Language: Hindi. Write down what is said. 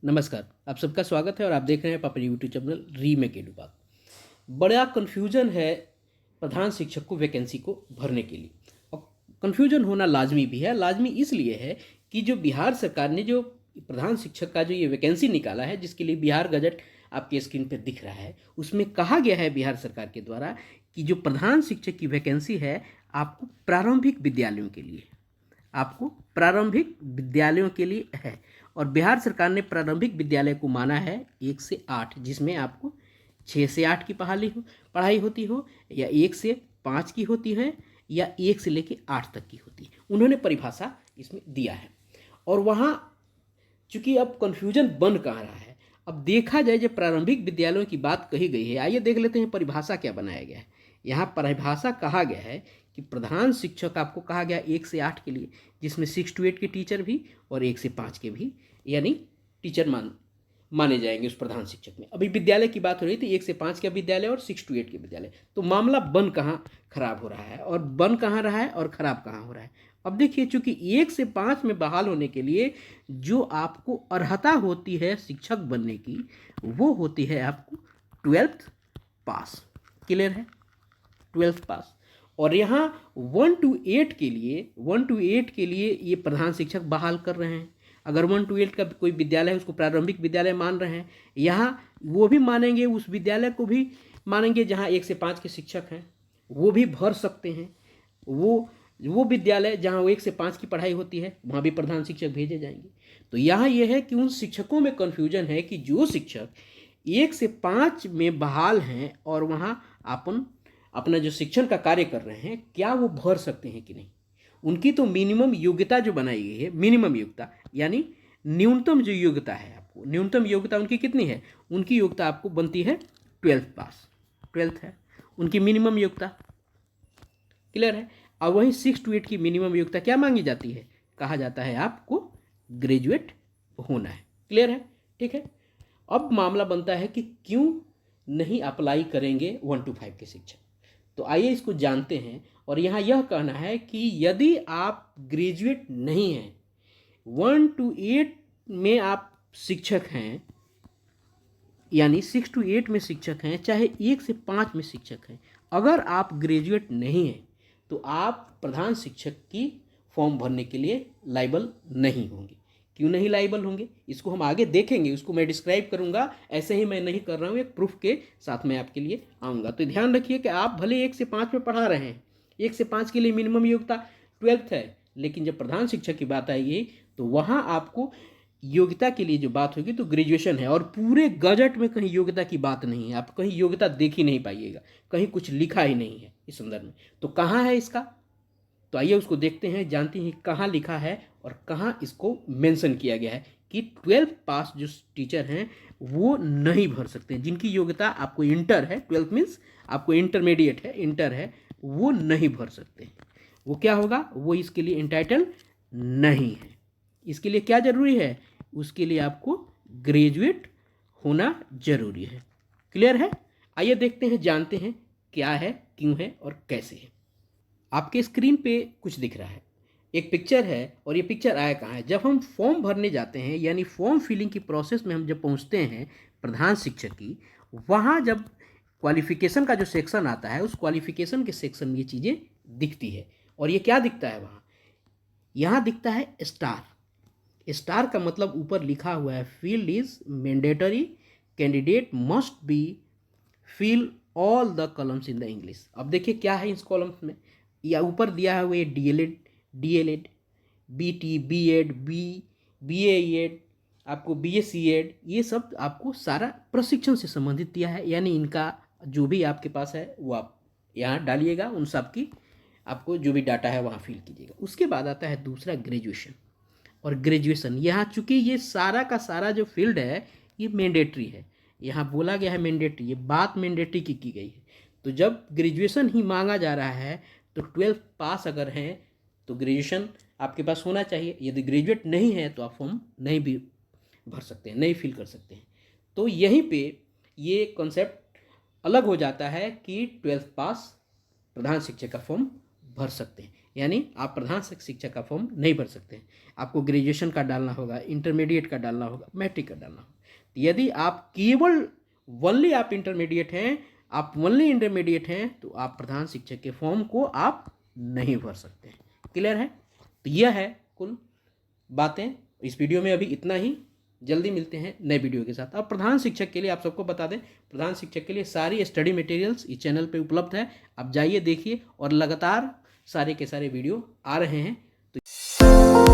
नमस्कार, आप सबका स्वागत है और आप देख रहे हैं पापा यूट्यूब चैनल रीमेक एडू बात। बड़ा कन्फ्यूजन है प्रधान शिक्षक को वैकेंसी को भरने के लिए। और कन्फ्यूजन होना लाजमी भी है। लाजमी इसलिए है कि जो बिहार सरकार ने जो प्रधान शिक्षक का जो ये वैकेंसी निकाला है, जिसके लिए बिहार गजट आपके स्क्रीन पर दिख रहा है, उसमें कहा गया है बिहार सरकार के द्वारा कि जो प्रधान शिक्षक की वैकेंसी है आपको प्रारंभिक विद्यालयों के लिए है। और बिहार सरकार ने प्रारंभिक विद्यालय को माना है 1 से 8, जिसमें आपको 6 से 8 की पढ़ाई होती हो, या 1 से 5 की होती है, या 1 से लेकर 8 तक की होती है। उन्होंने परिभाषा इसमें दिया है। और वहाँ चूंकि अब कन्फ्यूजन बन कहाँ रहा है, अब देखा जाए जब प्रारंभिक विद्यालयों की बात कही गई है, आइए देख लेते हैं परिभाषा क्या बनाया गया है। यहाँ परिभाषा कहा गया है कि प्रधान शिक्षक आपको कहा गया 1 से 8 के लिए, जिसमें 6 to 8 के टीचर भी और 1 से 5 के भी यानी टीचर माने जाएंगे उस प्रधान शिक्षक में। अभी विद्यालय की बात हो रही थी, 1 से 5 का विद्यालय और 6 to 8 के विद्यालय। तो मामला बन कहाँ खराब हो रहा है और बन कहाँ रहा है और खराब कहाँ हो रहा है। अब देखिए, चूंकि 1 से 5 में बहाल होने के लिए जो आपको अर्हता होती है शिक्षक बनने की, वो होती है आपको 12th पास। क्लियर है, 12th पास। और यहाँ 1 to 8 के लिए ये प्रधान शिक्षक बहाल कर रहे हैं। अगर 1 to 8 का कोई विद्यालय है, उसको प्रारंभिक विद्यालय मान रहे हैं, यहाँ वो भी मानेंगे, उस विद्यालय को भी मानेंगे जहाँ 1 से 5 के शिक्षक हैं, वो भी भर सकते हैं। वो विद्यालय जहाँ 1 से 5 की पढ़ाई होती है, वहाँ भी प्रधान शिक्षक भेजे जाएंगे। तो यहाँ यह है कि उन शिक्षकों में कन्फ्यूजन है कि जो शिक्षक 1 से 5 में बहाल हैं और वहाँ अपना जो शिक्षण का कार्य कर रहे हैं, क्या वो भर सकते हैं कि नहीं। उनकी तो मिनिमम योग्यता जो बनाई गई है, मिनिमम योग्यता यानी न्यूनतम जो योग्यता है, आपको न्यूनतम योग्यता उनकी कितनी है, उनकी योग्यता आपको बनती है 12th पास। 12th है उनकी मिनिमम योग्यता। क्लियर है। और वहीं 6 to 8 की मिनिमम योग्यता क्या मांगी जाती है, कहा जाता है आपको ग्रेजुएट होना है। क्लियर है, ठीक है। अब मामला बनता है कि क्यों नहीं अप्लाई करेंगे 1 to 5 के शिक्षक। तो आइए इसको जानते हैं। और यहाँ यह कहना है कि यदि आप ग्रेजुएट नहीं हैं, 1 to 8 में आप शिक्षक हैं, यानी 6 to 8 में शिक्षक हैं, चाहे 1 से 5 में शिक्षक हैं, अगर आप ग्रेजुएट नहीं हैं तो आप प्रधान शिक्षक की फॉर्म भरने के लिए लायबल नहीं होंगे। क्यों नहीं लायबल होंगे, इसको हम आगे देखेंगे, उसको मैं डिस्क्राइब करूंगा। ऐसे ही मैं नहीं कर रहा हूँ, एक प्रूफ के साथ मैं आपके लिए आऊँगा। तो ध्यान रखिए कि आप भले 1 से 5 में पढ़ा रहे हैं, 1 से 5 के लिए मिनिमम योग्यता 12th है, लेकिन जब प्रधान शिक्षक की बात आएगी तो वहाँ आपको योग्यता के लिए जो बात होगी तो ग्रेजुएशन है। और पूरे गजट में कहीं योग्यता की बात नहीं है, आप कहीं योग्यता देख ही नहीं पाइएगा, कहीं कुछ लिखा ही नहीं है इस संदर्भ में। तो कहाँ है इसका, तो आइए उसको देखते हैं, जानते हैं कहाँ लिखा है और कहाँ इसको मेंशन किया गया है कि 12th पास जो टीचर हैं वो नहीं भर सकते। जिनकी योग्यता आपको इंटर है, 12th मीन्स आपको इंटरमीडिएट है, इंटर है, वो नहीं भर सकते। वो क्या होगा, वो इसके लिए इंटाइटल नहीं है। इसके लिए क्या जरूरी है, उसके लिए आपको ग्रेजुएट होना जरूरी है। क्लियर है। आइए देखते हैं, जानते हैं क्या है, क्यों है और कैसे है। आपके स्क्रीन पे कुछ दिख रहा है, एक पिक्चर है। और ये पिक्चर आया कहाँ है, जब हम फॉर्म भरने जाते हैं, यानी फॉर्म फिलिंग की प्रोसेस में हम जब पहुँचते हैं प्रधान शिक्षक की, वहाँ जब क्वालिफिकेशन का जो सेक्शन आता है, उस क्वालिफिकेशन के सेक्शन में ये चीज़ें दिखती है। और ये क्या दिखता है वहाँ, यहाँ दिखता है स्टार। स्टार का मतलब ऊपर लिखा हुआ है field is mandatory, candidate must be fill all the columns in the English. अब देखिए क्या है इस कॉलम्स में, या ऊपर दिया है वो डीएलएड, बीटी, बीएड, बीएड, आपको बीएससीएड, ये सब आपको सारा प्रशिक्षण से संबंधित दिया है। यानी इनका जो भी आपके पास है वो आप यहाँ डालिएगा, उन सब की आपको जो भी डाटा है वहाँ फिल कीजिएगा। उसके बाद आता है दूसरा ग्रेजुएशन। और ग्रेजुएशन यहाँ चूंकि ये सारा का सारा जो फील्ड है ये मैंडेटरी है, यहाँ बोला गया है मैंडेटरी, ये बात मैंडेटरी की गई है। तो जब ग्रेजुएशन ही मांगा जा रहा है तो 12th पास अगर हैं तो ग्रेजुएशन आपके पास होना चाहिए। यदि ग्रेजुएट नहीं है तो आप फॉर्म नहीं भी भर सकते हैं, नहीं फिल कर सकते हैं। तो यहीं पे ये कॉन्सेप्ट अलग हो जाता है कि 12th पास प्रधान शिक्षक का फॉर्म भर सकते हैं। यानी आप प्रधान शिक्षक का फॉर्म नहीं भर सकते हैं। आपको ग्रेजुएशन का डालना होगा, इंटरमीडिएट का डालना होगा, मैट्रिक का डालना होगा। यदि आप केवल वनली आप इंटरमीडिएट हैं, आप वनली इंटरमीडिएट हैं, तो आप प्रधान शिक्षक के फॉर्म को आप नहीं भर सकते हैं। क्लियर है? तो यह है कुल बातें इस वीडियो में। अभी इतना ही, जल्दी मिलते हैं नए वीडियो के साथ। अब प्रधान शिक्षक के लिए आप सबको बता दें, प्रधान शिक्षक के लिए सारी स्टडी मटेरियल्स इस चैनल पे उपलब्ध है। आप जाइए, देखिए, और लगातार सारे के सारे वीडियो आ रहे हैं। तो